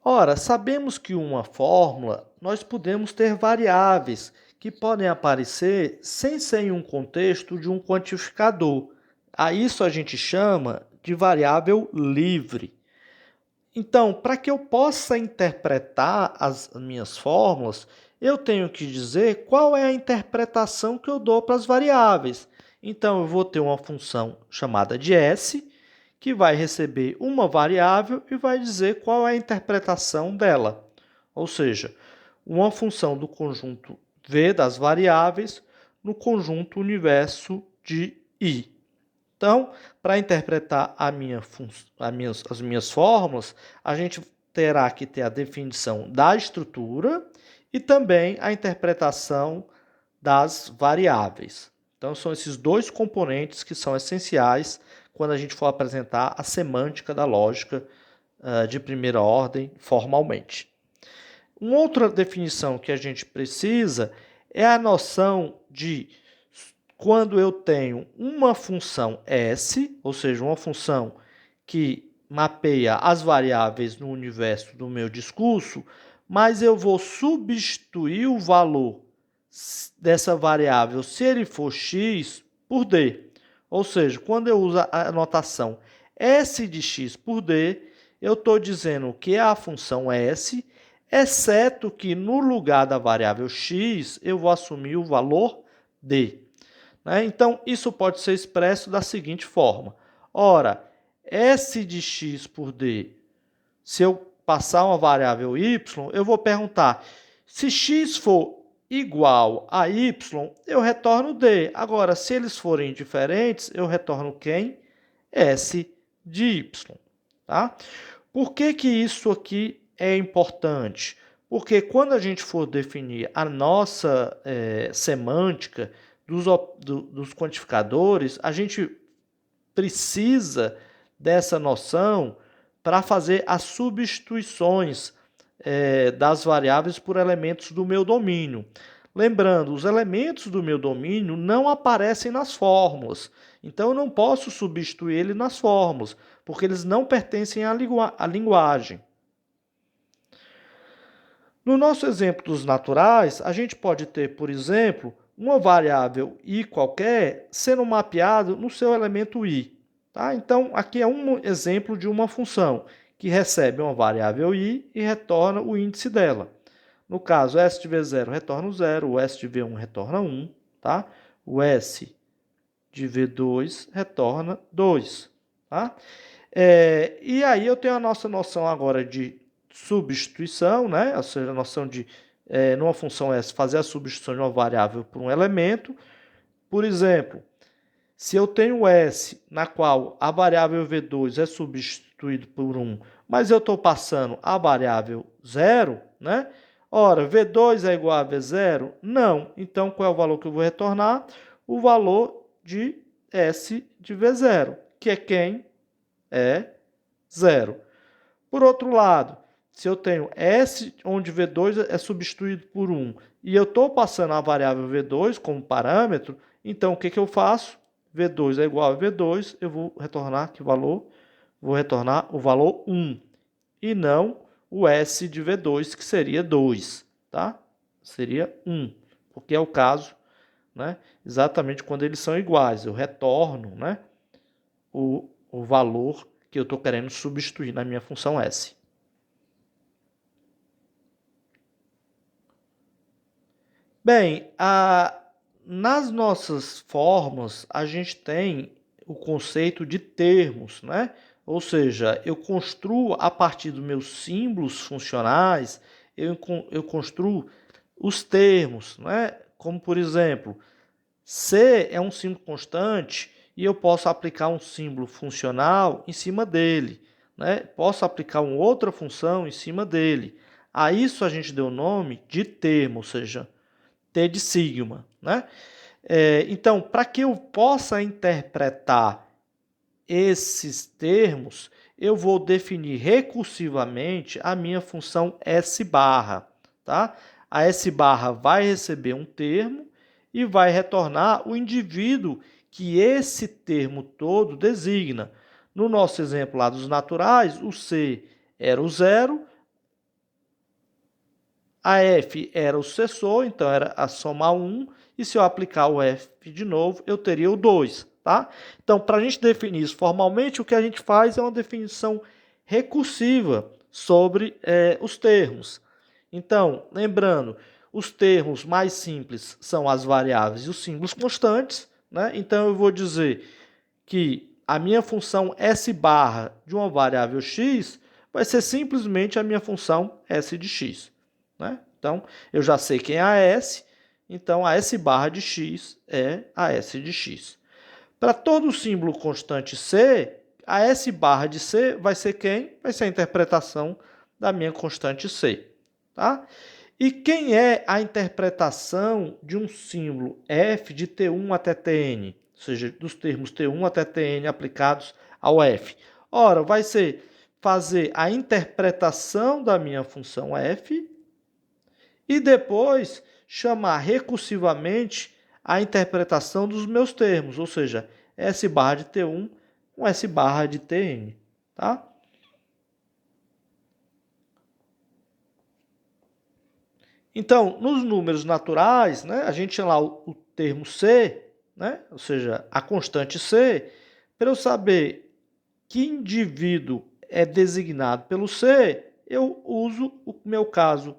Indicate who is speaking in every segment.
Speaker 1: Ora, sabemos que uma fórmula nós podemos ter variáveis que podem aparecer sem ser em um contexto de um quantificador. A isso a gente chama de variável livre. Então, para que eu possa interpretar as minhas fórmulas, eu tenho que dizer qual é a interpretação que eu dou para as variáveis. Então, eu vou ter uma função chamada de S, que vai receber uma variável e vai dizer qual é a interpretação dela. Ou seja, uma função do conjunto V das variáveis no conjunto universo de I. Então, para interpretar as minhas fórmulas, a gente terá que ter a definição da estrutura e também a interpretação das variáveis. Então, são esses dois componentes que são essenciais quando a gente for apresentar a semântica da lógica de primeira ordem formalmente. Uma outra definição que a gente precisa é a noção de quando eu tenho uma função S, ou seja, uma função que mapeia as variáveis no universo do meu discurso, mas eu vou substituir o valor dessa variável, se ele for x, por d. Ou seja, quando eu uso a notação S de x por d, eu estou dizendo que é a função S, exceto que no lugar da variável x, eu vou assumir o valor d. Então, isso pode ser expresso da seguinte forma. Ora, S de x por d, se eu passar uma variável y, eu vou perguntar, se x for igual a y, eu retorno d. Agora, se eles forem diferentes, eu retorno quem? S de y. Tá? Por que isso aqui é importante? Porque quando a gente for definir a nossa semântica dos quantificadores, a gente precisa dessa noção para fazer as substituições das variáveis por elementos do meu domínio. Lembrando, os elementos do meu domínio não aparecem nas fórmulas, então eu não posso substituir ele nas fórmulas, porque eles não pertencem à linguagem. No nosso exemplo dos naturais, a gente pode ter, por exemplo, uma variável i qualquer sendo mapeado no seu elemento i. Tá? Então, aqui é um exemplo de uma função que recebe uma variável i e retorna o índice dela. No caso, S de V0 retorna o 0, o S de V1 retorna 1, tá? O S de V2 retorna 2. Tá? E aí eu tenho a nossa noção agora de substituição, né? Ou seja, a noção de, numa função S, fazer a substituição de uma variável por um elemento. Por exemplo, se eu tenho S, na qual a variável V2 é substituído por 1, mas eu estou passando a variável 0, né? Ora, V2 é igual a V0? Não. Então, qual é o valor que eu vou retornar? O valor de S de V0, que é quem? É 0. Por outro lado, se eu tenho S, onde V2 é substituído por 1, e eu estou passando a variável V2 como parâmetro, então o que eu faço? V2 é igual a V2, eu vou retornar que valor? Vou retornar o valor 1, e não o S de V2, que seria 2, tá? Seria 1, porque é o caso, né? Exatamente quando eles são iguais, eu retorno, né? O valor que eu estou querendo substituir na minha função S. Bem, nas nossas fórmulas, a gente tem o conceito de termos, né? Ou seja, eu construo a partir dos meus símbolos funcionais, eu construo os termos, né? Como, por exemplo, C é um símbolo constante e eu posso aplicar um símbolo funcional em cima dele, né? Posso aplicar uma outra função em cima dele. A isso a gente deu o nome de termo, ou seja, T de sigma, né? Então, para que eu possa interpretar esses termos, eu vou definir recursivamente a minha função S barra, tá? A S barra vai receber um termo e vai retornar o indivíduo que esse termo todo designa. No nosso exemplo lá dos naturais, o C era o 0, A f era o sucessor, então era a somar 1, e se eu aplicar o f de novo, eu teria o 2, tá? Então, para a gente definir isso formalmente, o que a gente faz é uma definição recursiva sobre os termos. Então, lembrando, os termos mais simples são as variáveis e os símbolos constantes, né? Então, eu vou dizer que a minha função S barra de uma variável x vai ser simplesmente a minha função S de x, né? Então, eu já sei quem é a S, então a S barra de x é a S de x. Para todo símbolo constante C, a S barra de C vai ser quem? Vai ser a interpretação da minha constante C, tá? E quem é a interpretação de um símbolo f de T1 até Tn? Ou seja, dos termos T1 até Tn aplicados ao f. Ora, vai ser fazer a interpretação da minha função f e depois chamar recursivamente a interpretação dos meus termos, ou seja, S barra de T1 com S barra de Tn, tá? Então, nos números naturais, né, a gente tinha lá o termo C, né, ou seja, a constante C. Para eu saber que indivíduo é designado pelo C, eu uso o meu caso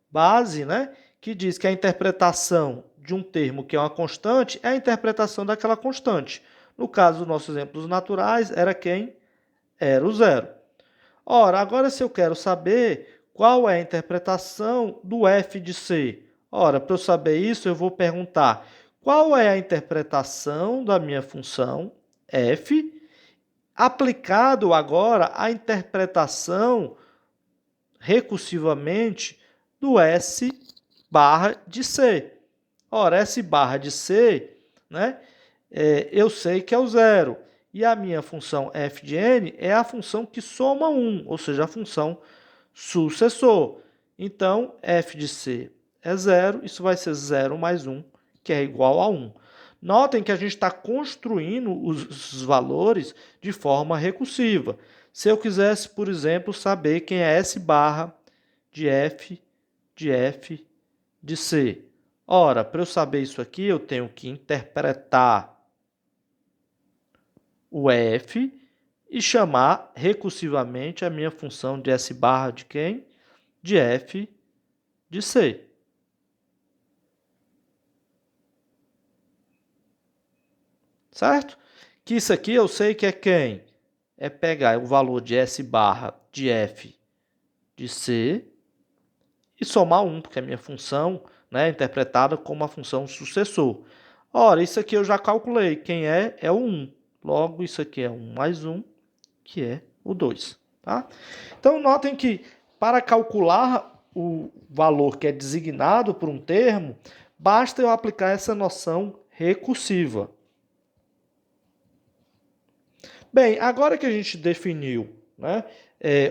Speaker 1: base, né, que diz que a interpretação de um termo que é uma constante é a interpretação daquela constante. No caso dos nossos exemplos naturais, era quem? Era o zero. Ora, agora se eu quero saber qual é a interpretação do f de C, ora, para eu saber isso, eu vou perguntar qual é a interpretação da minha função f aplicado agora à interpretação recursivamente do S barra de C. Ora, S barra de C, né, eu sei que é o zero. E a minha função f de n é a função que soma 1, ou seja, a função sucessor. Então, f de c é zero, isso vai ser 0 mais 1, que é igual a 1. Notem que a gente está construindo os valores de forma recursiva. Se eu quisesse, por exemplo, saber quem é S barra de f de C. Ora, para eu saber isso aqui, eu tenho que interpretar o f e chamar recursivamente a minha função de S barra de quem? De f de C. Certo? Que isso aqui eu sei que é quem? É pegar o valor de S barra de f de C e somar 1, porque a minha função, né, é interpretada como a função sucessor. Ora, isso aqui eu já calculei. Quem é? É o 1. Logo, isso aqui é 1 mais 1, que é o 2. Tá? Então, notem que para calcular o valor que é designado por um termo, basta eu aplicar essa noção recursiva. Bem, agora que a gente definiu, né,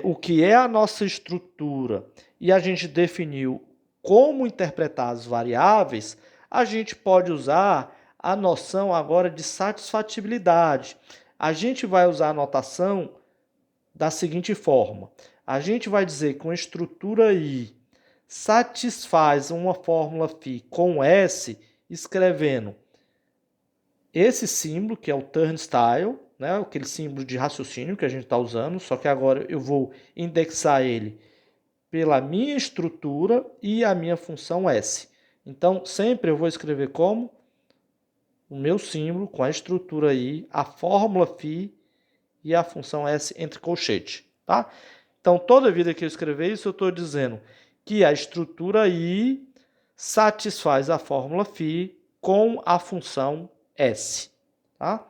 Speaker 1: o que é a nossa estrutura e a gente definiu como interpretar as variáveis, a gente pode usar a noção agora de satisfatibilidade. A gente vai usar a notação da seguinte forma. A gente vai dizer que uma estrutura I satisfaz uma fórmula φ com S, escrevendo esse símbolo, que é o turnstile, né, aquele símbolo de raciocínio que a gente está usando, só que agora eu vou indexar ele pela minha estrutura e a minha função S. Então, sempre eu vou escrever como o meu símbolo com a estrutura I, a fórmula φ e a função S entre colchete. Tá? Então, toda vida que eu escrever isso, eu estou dizendo que a estrutura I satisfaz a fórmula φ com a função S. Tá?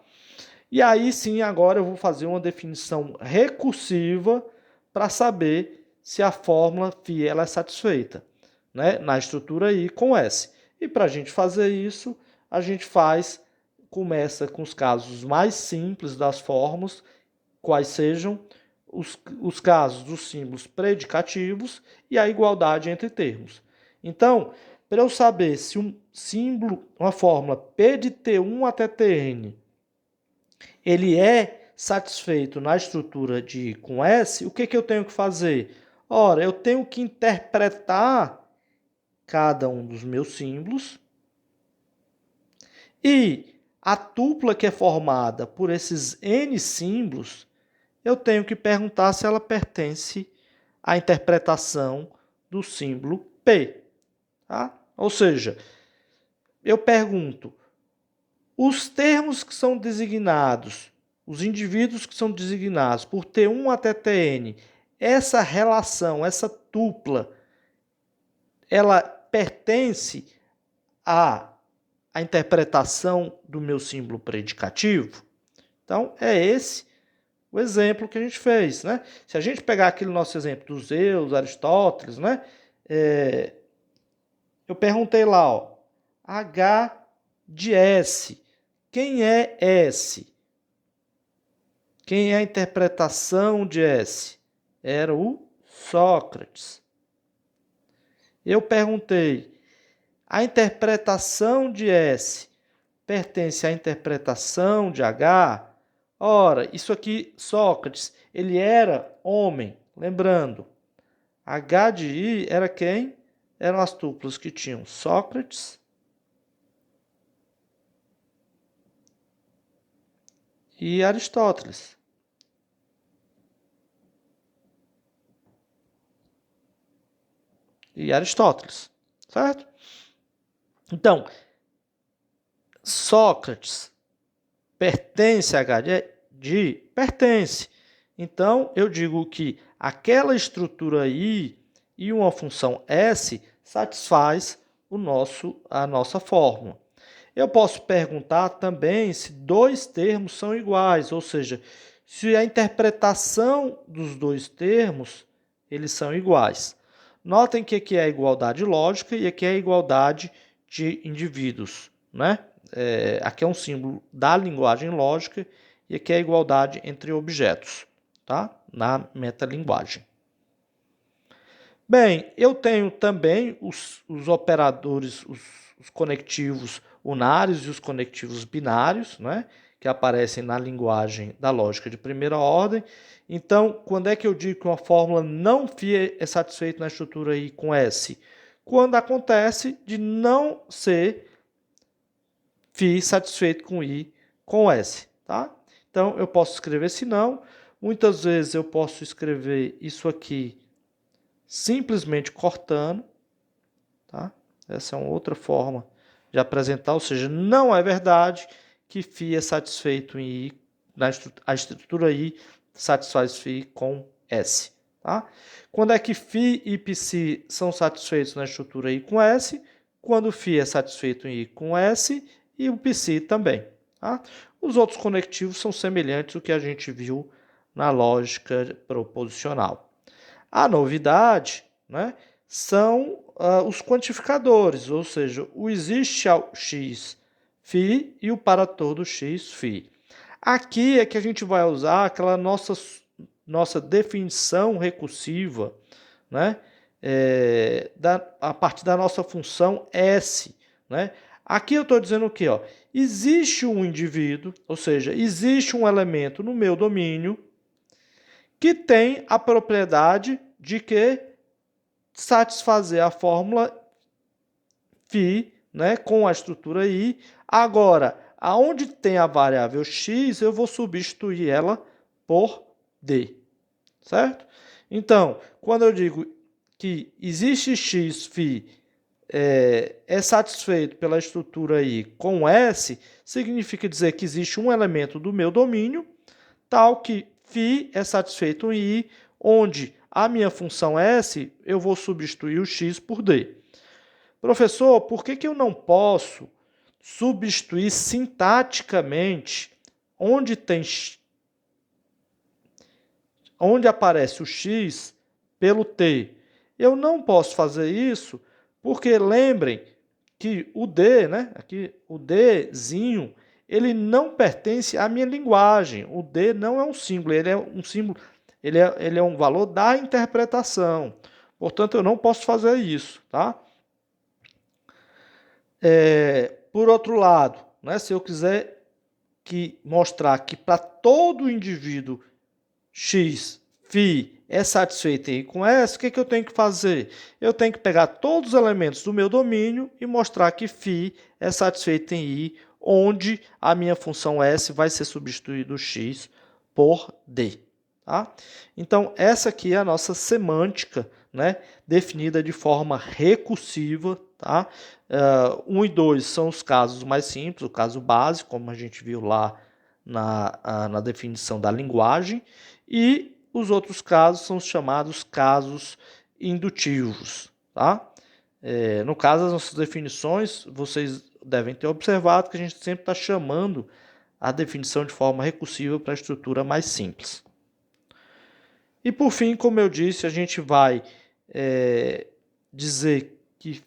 Speaker 1: E aí sim, agora eu vou fazer uma definição recursiva para saber se a fórmula φ ela é satisfeita, né, na estrutura I com S. E para a gente fazer isso, a gente começa com os casos mais simples das fórmulas, quais sejam os casos dos símbolos predicativos e a igualdade entre termos. Então, para eu saber se um símbolo, uma fórmula P de T1 até Tn, ele é satisfeito na estrutura de I com S, o que eu tenho que fazer? Ora, eu tenho que interpretar cada um dos meus símbolos. E a tupla que é formada por esses N símbolos, eu tenho que perguntar se ela pertence à interpretação do símbolo P. Tá? Ou seja, eu pergunto, os termos que são designados, os indivíduos que são designados por T1 até Tn, essa relação, essa tupla, ela pertence à interpretação do meu símbolo predicativo? Então, é esse o exemplo que a gente fez, né? Se a gente pegar aquele nosso exemplo dos Zeus, Aristóteles, né? Eu perguntei lá, ó, H de S. Quem é S? Quem é a interpretação de S? Era o Sócrates. Eu perguntei, a interpretação de S pertence à interpretação de H? Ora, isso aqui, Sócrates, ele era homem, lembrando. H de I era quem? Eram as tuplas que tinham Sócrates e Aristóteles. Certo? Então, Sócrates pertence a H de I? Pertence. Então, eu digo que aquela estrutura I e uma função S satisfaz a nossa fórmula. Eu posso perguntar também se dois termos são iguais, ou seja, se a interpretação dos dois termos eles são iguais. Notem que aqui é a igualdade lógica e aqui é a igualdade de indivíduos, né? Aqui é um símbolo da linguagem lógica e aqui é a igualdade entre objetos, tá? Na metalinguagem. Bem, eu tenho também os operadores, os conectivos unários e os conectivos binários, né, que aparecem na linguagem da lógica de primeira ordem. Então, quando é que eu digo que uma fórmula não φ é satisfeita na estrutura I com S? Quando acontece de não ser φ satisfeito com I com S. Tá? Então, eu posso escrever se não. Muitas vezes eu posso escrever isso aqui simplesmente cortando, tá? Essa é uma outra forma de apresentar, ou seja, não é verdade que φ é satisfeito em I, a estrutura I satisfaz φ com S, tá? Quando é que φ e π são satisfeitos na estrutura I com S? Quando φ é satisfeito em I com S e o π também, tá? Os outros conectivos são semelhantes ao que a gente viu na lógica proposicional. A novidade, né, são os quantificadores, ou seja, o existe ao x φ e o para todo x φ. Aqui é que a gente vai usar aquela nossa definição recursiva, né, a partir da nossa função S. Né? Aqui eu estou dizendo o quê? Ó? Existe um indivíduo, ou seja, existe um elemento no meu domínio que tem a propriedade de que satisfazer a fórmula φ, né, com a estrutura I. Agora, aonde tem a variável x, eu vou substituir ela por D, certo? Então, quando eu digo que existe x φ é satisfeito pela estrutura I com S, significa dizer que existe um elemento do meu domínio, tal que φ é satisfeito em I, onde a minha função S, eu vou substituir o x por D. Professor, por que eu não posso substituir sintaticamente onde aparece o x pelo t? Eu não posso fazer isso porque lembrem que o D, né, aqui o Dzinho, ele não pertence à minha linguagem. O D não é um símbolo, ele é um símbolo, ele é um valor da interpretação. Portanto, eu não posso fazer isso, tá? Por outro lado, né, se eu quiser mostrar que para todo indivíduo x, φ é satisfeito em I com S, o que eu tenho que fazer? Eu tenho que pegar todos os elementos do meu domínio e mostrar que φ é satisfeito em I, onde a minha função S vai ser substituído x por D. Tá? Então, essa aqui é a nossa semântica, né, definida de forma recursiva. Tá? 1 e 2 são os casos mais simples, o caso básico, como a gente viu lá na definição da linguagem, e os outros casos são os chamados casos indutivos. Tá? No caso das nossas definições, vocês devem ter observado que a gente sempre está chamando a definição de forma recursiva para a estrutura mais simples. E por fim, como eu disse, a gente vai dizer que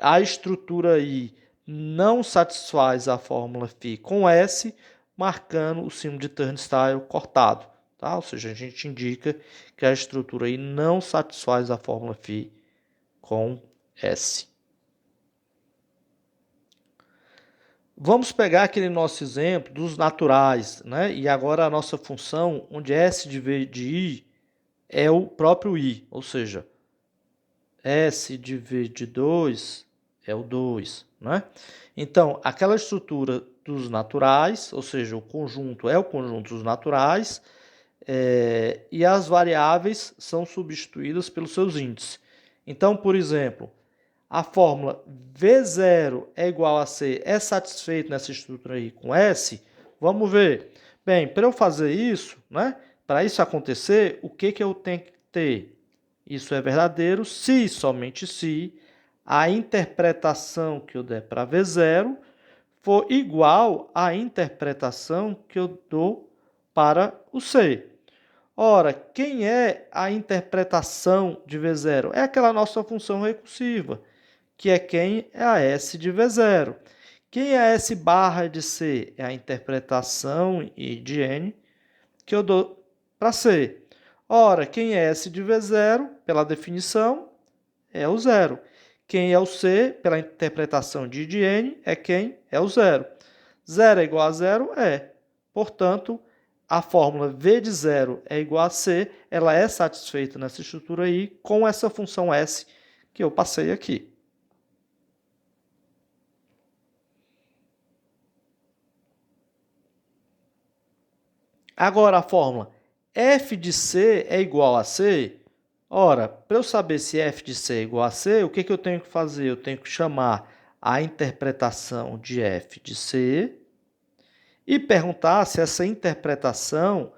Speaker 1: a estrutura I não satisfaz a fórmula φ com S, marcando o símbolo de turnstile cortado. Tá? Ou seja, a gente indica que a estrutura I não satisfaz a fórmula φ com S. Vamos pegar aquele nosso exemplo dos naturais, né? E agora a nossa função, onde S de V de I é o próprio I, ou seja, S de V de 2 é o 2, né? Então, aquela estrutura dos naturais, ou seja, o conjunto é o conjunto dos naturais, e as variáveis são substituídas pelos seus índices. Então, por exemplo, a fórmula V0 é igual a C é satisfeito nessa estrutura aí com S? Vamos ver. Bem, para eu fazer isso, né, para isso acontecer, o que eu tenho que ter? Isso é verdadeiro se, somente se, a interpretação que eu der para V0 for igual à interpretação que eu dou para o C. Ora, quem é a interpretação de V0? É aquela nossa função recursiva, que é quem é a S de V0. Quem é a S barra de C? É a interpretação I de N que eu dou para C. Ora, quem é S de V0, pela definição, é o zero. Quem é o C, pela interpretação de I de N, é quem é o zero. Zero é igual a zero? É. Portanto, a fórmula V de zero é igual a C, ela é satisfeita nessa estrutura aí com essa função S que eu passei aqui. Agora a fórmula f de C é igual a C. Ora, para eu saber se f de C é igual a C, o que eu tenho que fazer? Eu tenho que chamar a interpretação de f de C e perguntar se essa interpretação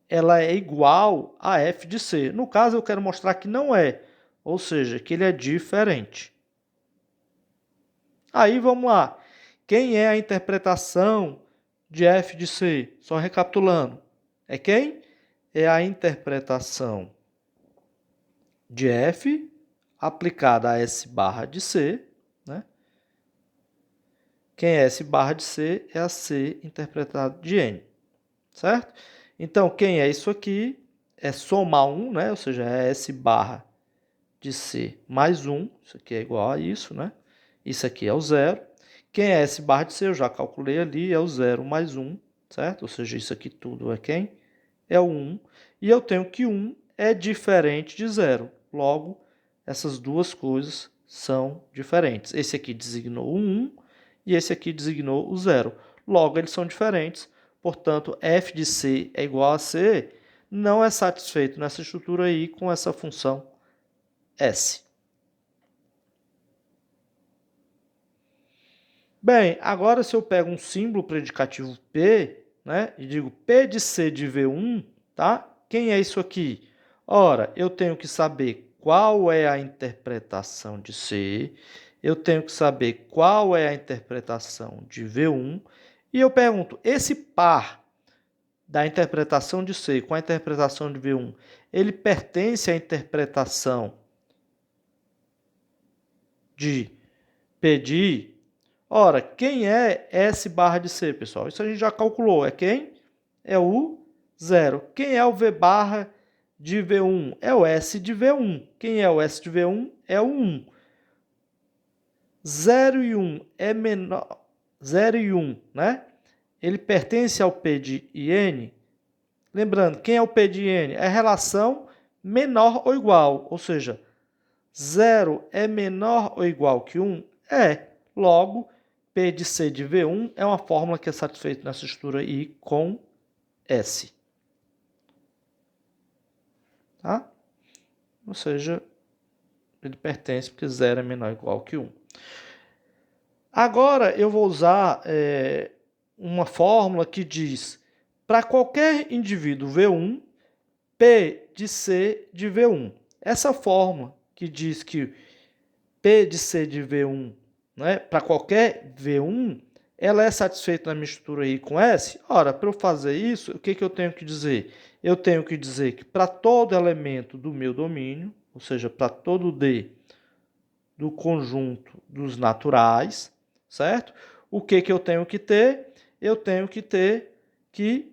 Speaker 1: ela é igual a f de C. No caso, eu quero mostrar que não é, ou seja, que ele é diferente. Aí, vamos lá. Quem é a interpretação de f de C? Só recapitulando. É quem? É a interpretação de f aplicada a S barra de C. Né? Quem é S barra de C é a C interpretada de N. Certo? Então, quem é isso aqui? É somar 1, né? Ou seja, é S barra de C mais 1. Isso aqui é igual a isso, né? Isso aqui é o zero. Quem é S barra de C? Eu já calculei ali, é o 0 mais 1, certo? Ou seja, isso aqui tudo é quem? É o 1. E eu tenho que 1 é diferente de 0. Logo, essas duas coisas são diferentes. Esse aqui designou o 1 e esse aqui designou o 0. Logo, eles são diferentes. Portanto, f de C é igual a C não é satisfeito nessa estrutura aí com essa função S. Bem, agora se eu pego um símbolo predicativo P, né, e digo P de C de V1, tá? Quem é isso aqui? Ora, eu tenho que saber qual é a interpretação de C, eu tenho que saber qual é a interpretação de V1, e eu pergunto, esse par da interpretação de C com a interpretação de V1, ele pertence à interpretação de P de I? Ora, quem é S barra de C, pessoal? Isso a gente já calculou. É quem? É o 0. Quem é o V barra de V1? É o S de V1. Quem é o S de V1? É o 1. 0 e 1 é menor. 0 e 1, né? Ele pertence ao P de IN? Lembrando, quem é o P de N? É relação menor ou igual, ou seja, 0 é menor ou igual que 1? É. Logo, P de C de V1 é uma fórmula que é satisfeita nessa estrutura I com S. Tá? Ou seja, ele pertence porque 0 é menor ou igual que 1. Agora eu vou usar uma fórmula que diz, para qualquer indivíduo V1, P de C de V1. Essa fórmula que diz que P de C de V1, né, para qualquer V1, ela é satisfeita na mistura I com S? Ora, para eu fazer isso, o que eu tenho que dizer? Eu tenho que dizer que para todo elemento do meu domínio, ou seja, para todo D do conjunto dos naturais, certo? O que eu tenho que ter? Eu tenho que ter que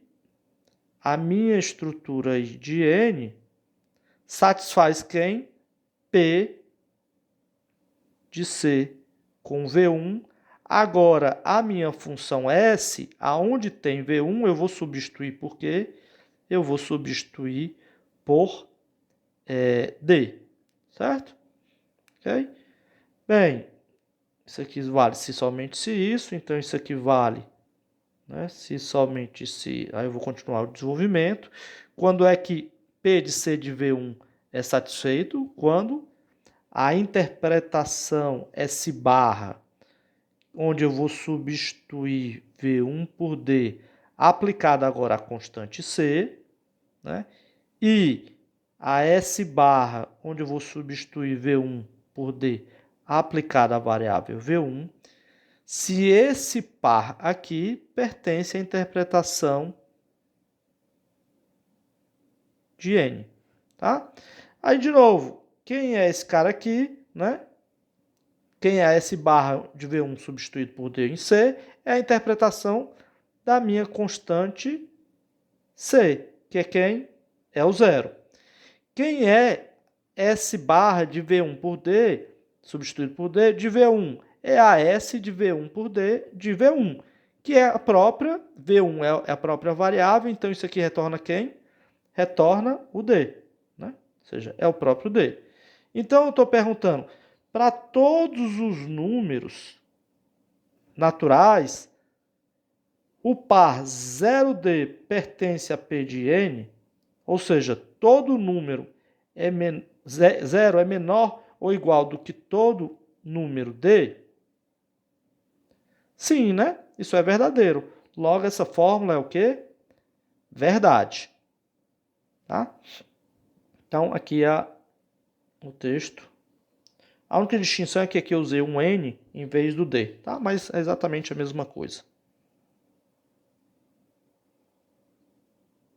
Speaker 1: a minha estrutura de N satisfaz quem? P de C com V1. Agora, a minha função S, aonde tem V1, eu vou substituir por quê? Eu vou substituir por D, certo? Ok? Bem, isso aqui vale se somente se isso, então isso aqui vale, né, se somente se... Aí eu vou continuar o desenvolvimento. Quando é que P de C de V1 é satisfeito? Quando a interpretação S barra, onde eu vou substituir V1 por D, aplicada agora à constante C, né? E a S barra, onde eu vou substituir V1 por D, aplicada à variável V1, se esse par aqui pertence à interpretação de N, tá? Aí, de novo, quem é esse cara aqui, né? Quem é S barra de V1 substituído por D em C é a interpretação da minha constante C, que é quem? É o zero. Quem é S barra de V1 por D, substituído por D, de V1? É a S de V1 por D de V1, que é a própria, V1 é a própria variável, então isso aqui retorna quem? Retorna o D, né? Ou seja, é o próprio D. Então eu estou perguntando, para todos os números naturais, o par 0D pertence a P de N, ou seja, todo número 0 é menor ou igual do que todo número D? Sim, né? Isso é verdadeiro. Logo, essa fórmula é o quê? Verdade. Tá? Então, aqui é o texto. A única distinção é que aqui eu usei um N em vez do D, tá? Mas é exatamente a mesma coisa.